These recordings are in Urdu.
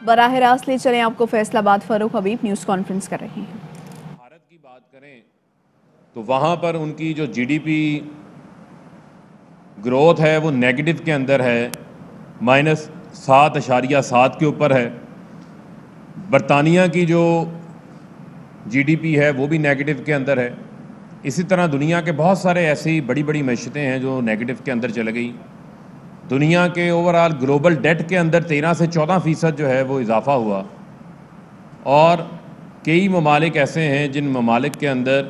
براہ راست لے چلیں آپ کو فیصل آباد فاروق حبیب نیوز کانفرنس کر رہے ہیں۔ بھارت کی بات کریں تو وہاں پر ان کی جو جی ڈی پی گروتھ ہے وہ نیگیٹو کے اندر ہے، -7.7 کے اوپر ہے۔ برطانیہ کی جو جی ڈی پی ہے وہ بھی نیگیٹو کے اندر ہے۔ اسی طرح دنیا کے بہت سارے ایسی بڑی بڑی معیشتیں ہیں جو نیگیٹو کے اندر چلے گئی۔ دنیا کے اوورآل گلوبل ڈیٹ کے اندر 13 سے 14% جو ہے وہ اضافہ ہوا، اور کئی ممالک ایسے ہیں جن ممالک کے اندر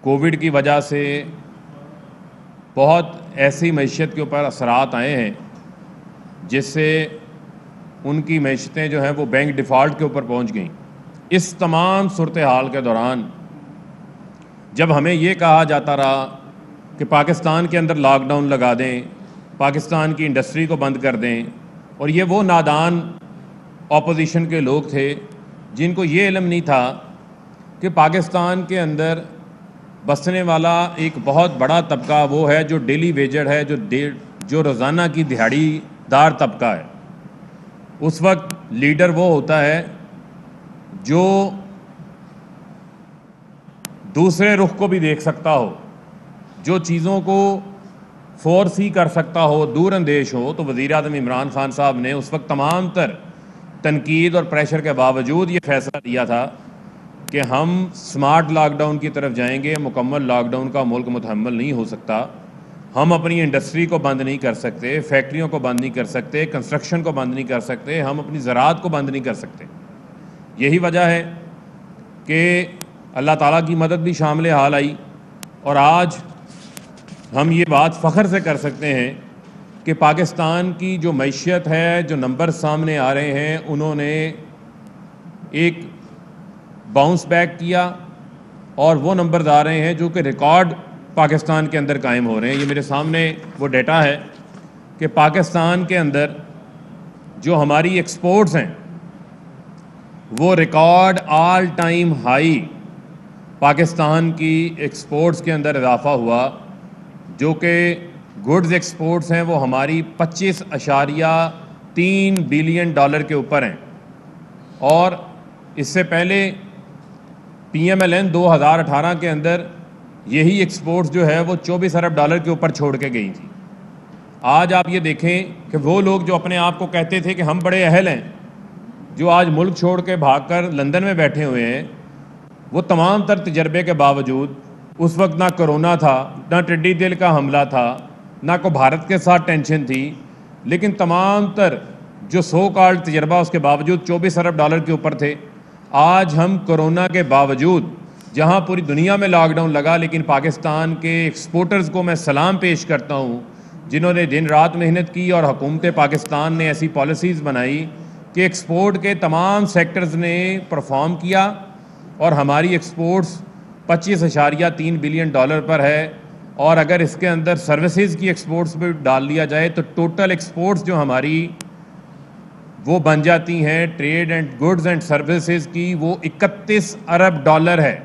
کووڈ کی وجہ سے بہت ایسی معیشت کے اوپر اثرات آئے ہیں جس سے ان کی معیشتیں جو ہیں وہ بینک ڈیفالٹ کے اوپر پہنچ گئیں۔ اس تمام صورتحال کے دوران جب ہمیں یہ کہا جاتا رہا کہ پاکستان کے اندر لاک ڈاؤن لگا دیں، پاکستان کی انڈسٹری کو بند کر دیں، اور یہ وہ نادان اپوزیشن کے لوگ تھے جن کو یہ علم نہیں تھا کہ پاکستان کے اندر بسنے والا ایک بہت بڑا طبقہ وہ ہے جو ڈیلی ویجر ہے، جو روزانہ کی دہاڑی دار طبقہ ہے۔ اس وقت لیڈر وہ ہوتا ہے جو دوسرے رخ کو بھی دیکھ سکتا ہو، جو چیزوں کو فورسی کر سکتا ہو، دور اندیش ہو۔ تو وزیر اعظم عمران خان صاحب نے اس وقت تمام تر تنقید اور پریشر کے باوجود یہ فیصلہ لیا تھا کہ ہم سمارٹ لاک ڈاؤن کی طرف جائیں گے۔ مکمل لاک ڈاؤن کا ملک متحمل نہیں ہو سکتا۔ ہم اپنی انڈسٹری کو بند نہیں کر سکتے، فیکٹریوں کو بند نہیں کر سکتے، کنسٹرکشن کو بند نہیں کر سکتے، ہم اپنی زراعت کو بند نہیں کر سکتے۔ یہی وجہ ہے کہ اللہ تعالیٰ کی مدد بھی شامل حال آئی، اور آج ہم یہ بات فخر سے کر سکتے ہیں کہ پاکستان کی جو معیشت ہے، جو نمبر سامنے آ رہے ہیں، انہوں نے ایک باؤنس بیک کیا، اور وہ نمبرز آ رہے ہیں جو کہ ریکارڈ پاکستان کے اندر قائم ہو رہے ہیں۔ یہ میرے سامنے وہ ڈیٹا ہے کہ پاکستان کے اندر جو ہماری ایکسپورٹس ہیں وہ record all time high Pakistan کی ایکسپورٹس کے اندر اضافہ ہوا، جو کہ گڈز ایکسپورٹس ہیں وہ ہماری 25.3 بلین ڈالر کے اوپر ہیں، اور اس سے پہلے پی ایم ایل این 2018 کے اندر یہی ایکسپورٹس جو ہے وہ 24 ارب ڈالر کے اوپر چھوڑ کے گئی تھی۔ آج آپ یہ دیکھیں کہ وہ لوگ جو اپنے آپ کو کہتے تھے کہ ہم بڑے اہل ہیں، جو آج ملک چھوڑ کے بھاگ کر لندن میں بیٹھے ہوئے ہیں، وہ تمام تر تجربے کے باوجود، اس وقت نہ کرونا تھا، نہ ٹڈی دل کا حملہ تھا، نہ کو بھارت کے ساتھ ٹینشن تھی، لیکن تمام تر جو سو کالڈ تجربہ اس کے باوجود 24 ارب ڈالر کے اوپر تھے۔ آج ہم کرونا کے باوجود، جہاں پوری دنیا میں لاک ڈاؤن لگا، لیکن پاکستان کے ایکسپورٹرز کو میں سلام پیش کرتا ہوں جنہوں نے دن رات محنت کی، اور حکومت پاکستان نے ایسی پالیسیز بنائی کہ ایکسپورٹ کے تمام سیکٹرز نے پرفارم کیا، اور ہماری ایکسپورٹس 25.3 بلین ڈالر پر ہے۔ اور اگر اس کے اندر سروسز کی ایکسپورٹس بھی ڈال لیا جائے تو ٹوٹل ایکسپورٹس جو ہماری وہ بن جاتی ہیں trade and goods and services کی، وہ 31 ارب ڈالر ہے۔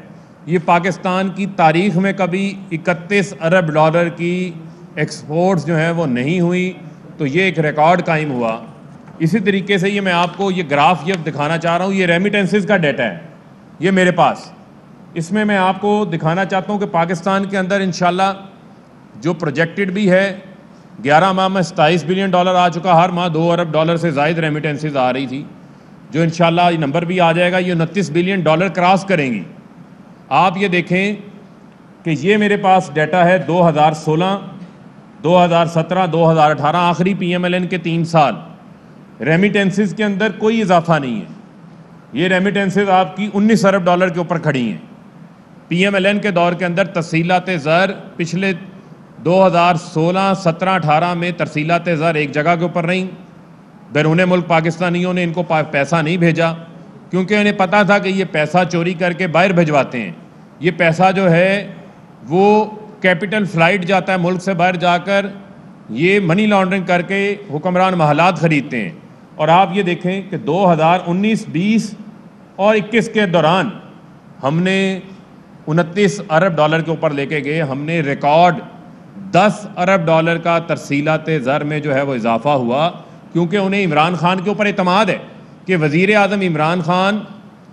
یہ پاکستان کی تاریخ میں کبھی 31 ارب ڈالر کی ایکسپورٹس جو ہیں وہ نہیں ہوئی، تو یہ ایک ریکارڈ قائم ہوا۔ اسی طریقے سے یہ میں آپ کو یہ گراف یہ دکھانا چاہ رہا ہوں، یہ ریمیٹنسز کا ڈیٹا ہے، یہ میرے پاس۔ اس میں آپ کو دکھانا چاہتا ہوں کہ پاکستان کے اندر انشاءاللہ جو پروجیکٹڈ بھی ہے، 11 ماہ میں 27 بلین ڈالر آ چکا، ہر ماہ 2 ارب ڈالر سے زائد ریمیٹنسز آ رہی تھی، جو انشاءاللہ یہ نمبر بھی آ جائے گا، یہ 29 بلین ڈالر کراس کریں گی۔ آپ یہ دیکھیں کہ یہ میرے پاس ڈیٹا ہے 2016، 2017، 2018، آخری پی ایم ایل این کے 3 سال۔ ریمیٹنسز کے اندر کوئی اضافہ نہیں ہے، یہ ریمیٹنسز آپ کی 19 ارب ڈالر کے اوپر کھڑی ہیں۔ پی ایم ایل این کے دور کے اندر ترسیلات زر پچھلے 2016، 17، 18 میں ترسیلات زر ایک جگہ کے اوپر رہیں۔ بیرون ملک پاکستانیوں نے ان کو پیسہ نہیں بھیجا، کیونکہ انہیں پتا تھا کہ یہ پیسہ چوری کر کے باہر بھجواتے ہیں۔ یہ پیسہ جو ہے وہ کیپٹل فلائٹ جاتا ہے ملک سے باہر جا کر، یہ منی لانڈرنگ کر کے حکمران محلات خریدتے ہیں۔ اور آپ یہ دیکھیں کہ 2019، 20 اور 21 کے دوران ہم نے 29 ارب ڈالر کے اوپر لے کے گئے۔ ہم نے ریکارڈ 10 ارب ڈالر کا ترسیلات زر میں جو ہے وہ اضافہ ہوا، کیونکہ انہیں عمران خان کے اوپر اعتماد ہے کہ وزیر اعظم عمران خان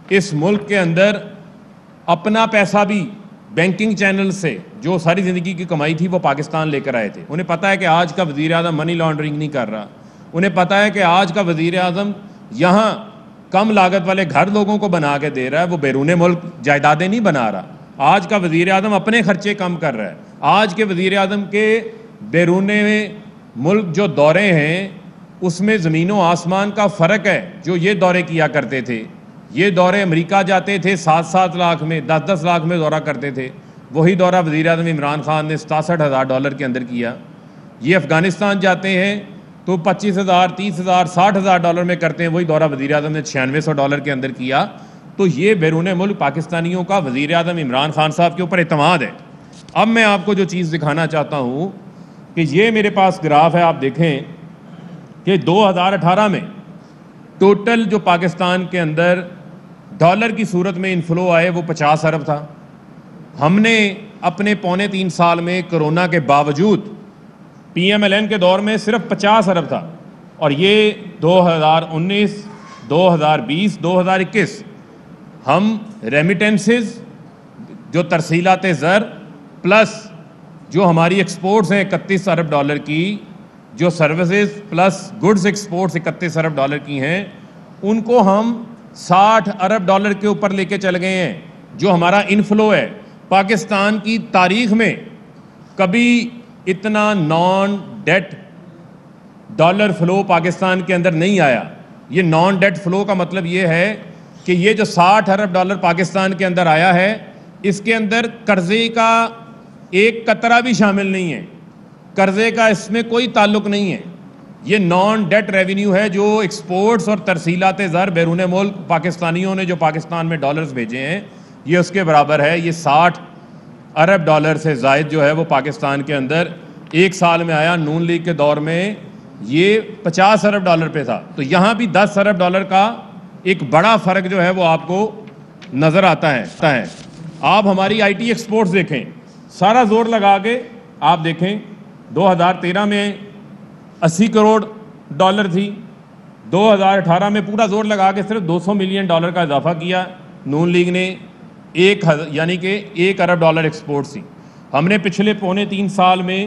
اس ملک کے اندر اپنا پیسہ بھی بینکنگ چینل سے جو ساری زندگی کی کمائی تھی وہ پاکستان لے کر آئے تھے. انہیں پتہ ہے کہ آج کا وزیر اعظم منی لانڈرنگ نہیں کر رہا. انہیں پتہ ہے کہ آج کا وزیر اعظم یہاں کم لاگت والے گھر لوگوں کو بنا کے دے رہا ہے, وہ بیرون ملک جائیدادیں نہیں بنا رہا. آج کا وزیر اعظم اپنے خرچے کم کر رہا ہے. آج کے وزیر اعظم کے بیرون ملک جو دورے ہیں اس میں زمین و آسمان کا فرق ہے. جو یہ دورے کیا کرتے تھے, یہ دورے امریکہ جاتے تھے 7-7 لاکھ میں, 10-10 لاکھ میں دورہ کرتے تھے, وہی دورہ وزیر اعظم عمران خان نے $67,000 کے اندر کیا. یہ افغانستان جاتے ہیں تو $25,000 $30,000 $60,000 میں کرتے ہیں, وہی دورہ وزیر اعظم نے $9600 کے اندر کیا. تو یہ بیرون ملک پاکستانیوں کا وزیر اعظم عمران خان صاحب کے اوپر اعتماد ہے. اب میں آپ کو جو چیز دکھانا چاہتا ہوں کہ یہ میرے پاس گراف ہے, آپ دیکھیں کہ 2018 میں ٹوٹل جو پاکستان کے اندر ڈالر کی صورت میں انفلو آئے وہ 50 ارب تھا. ہم نے اپنے 3.25 سال میں کرونا کے باوجود PMLN کے دور میں صرف 50 ارب تھا, اور یہ 2019 2020 2021 ہم ریمیٹنسز جو ترسیلات زر پلس جو ہماری ایکسپورٹس ہیں $31 ارب کی, جو سروسز پلس گڈز ایکسپورٹس $31 ارب کی ہیں, ان کو ہم $60 ارب کے اوپر لے کے چل گئے ہیں. جو ہمارا انفلو ہے پاکستان کی تاریخ میں کبھی اتنا نان ڈیٹ ڈالر فلو پاکستان کے اندر نہیں آیا. یہ نان ڈیٹ فلو کا مطلب یہ ہے کہ یہ جو $60 ارب پاکستان کے اندر آیا ہے, اس کے اندر قرضے کا ایک قطرہ بھی شامل نہیں ہے. قرضے کا اس میں کوئی تعلق نہیں ہے. یہ نان ڈیٹ ریونیو ہے جو ایکسپورٹس اور ترسیلات زر بیرون ملک پاکستانیوں نے جو پاکستان میں ڈالرز بھیجے ہیں, یہ اس کے برابر ہے. یہ $60 ارب سے زائد جو ہے وہ پاکستان کے اندر ایک سال میں آیا. نون لیگ کے دور میں یہ $50 ارب پہ تھا. تو یہاں بھی $10 ارب کا ایک بڑا فرق جو ہے وہ آپ کو نظر آتا ہے. آپ ہماری آئی ٹی ایکسپورٹس دیکھیں, سارا زور لگا کے آپ دیکھیں 2013 میں $80 کروڑ تھی, 2018 میں پورا زور لگا کے صرف $200 ملین کا اضافہ کیا نون لیگ نے, یعنی کہ $1 ارب ایکسپورٹس تھی. ہم نے پچھلے 3.25 سال میں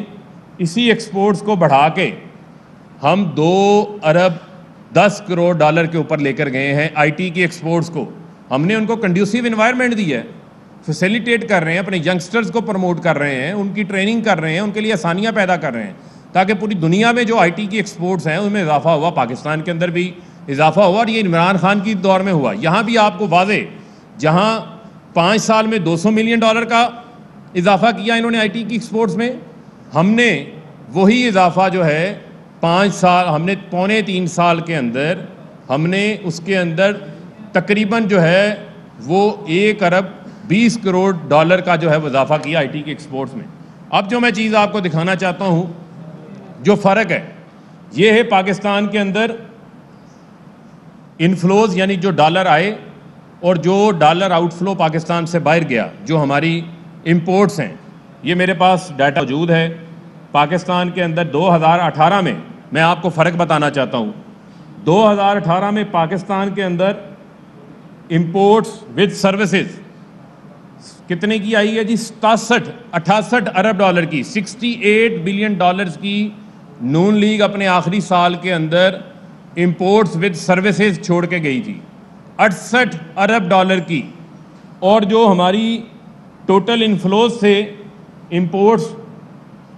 اسی ایکسپورٹس کو بڑھا کے ہم $2 ارب 10 کروڑ کے اوپر لے کر گئے ہیں. آئی ٹی کی ایکسپورٹس کو ہم نے ان کو کنڈیوسیو انوائرمنٹ دی ہے, فیسیلیٹیٹ کر رہے ہیں, اپنے ینگسٹرز کو پروموٹ کر رہے ہیں, ان کی ٹریننگ کر رہے ہیں, ان کے لیے آسانیاں پیدا کر رہے ہیں تاکہ پوری دنیا میں جو آئی ٹی کی ایکسپورٹس ہیں ان میں اضافہ ہوا, پاکستان کے اندر بھی اضافہ ہوا, اور یہ عمران خان کی دور میں ہوا. یہاں بھی آپ کو واضح, جہاں 5 سال میں $200 ملین کا اضافہ کیا انہوں نے آئی ٹی کی ایکسپورٹس میں, ہم نے وہی اضافہ جو ہے 5 سال, ہم نے 3.25 سال کے اندر ہم نے اس کے اندر تقریباً جو ہے وہ $1 ارب 20 کروڑ کا جو ہے وہ اضافہ کیا آئی ٹی کی ایکسپورٹس میں. اب جو میں چیز آپ کو دکھانا چاہتا ہوں, جو فرق ہے یہ ہے پاکستان کے اندر انفلوز یعنی جو ڈالر آئے اور جو ڈالر آؤٹ فلو پاکستان سے باہر گیا, جو ہماری امپورٹس ہیں. یہ میرے پاس ڈیٹا موجود ہے. پاکستان کے اندر 2018 میں آپ کو فرق بتانا چاہتا ہوں. 2018 میں پاکستان کے اندر امپورٹس ود سروسز کتنے کی آئی ہے جی؟ 68 ارب کی, $68 بلین کی نون لیگ اپنے آخری سال کے اندر امپورٹس ود سروسز چھوڑ کے گئی تھی. 68 ارب کی. اور جو ہماری ٹوٹل انفلوز سے امپورٹس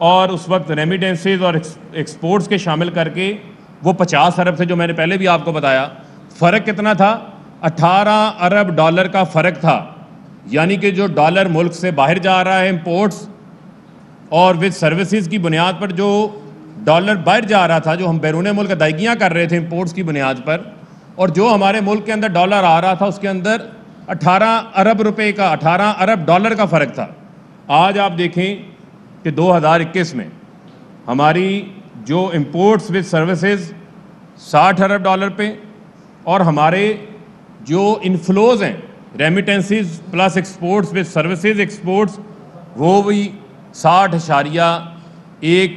اور اس وقت ریمیٹنسز اور ایکسپورٹس کے شامل کر کے وہ 50 ارب سے, جو میں نے پہلے بھی آپ کو بتایا. فرق کتنا تھا؟ $18 ارب کا فرق تھا. یعنی کہ جو ڈالر ملک سے باہر جا رہا ہے امپورٹس اور ود سروسز کی بنیاد پر جو ڈالر باہر جا رہا تھا, جو ہم بیرون ملک ادائیگیاں کر رہے تھے امپورٹس کی بنیاد پر, اور جو ہمارے ملک کے اندر ڈالر آ رہا تھا اس کے اندر 18 ارب کا فرق تھا. آج آپ دیکھیں کہ 2021 میں ہماری جو امپورٹس ود سروسز $60 ارب پہ, اور ہمارے جو انفلوز ہیں remittances plus exports with services exports وہ بھی 1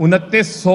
2900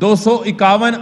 251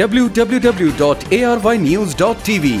www.arvnews.tv।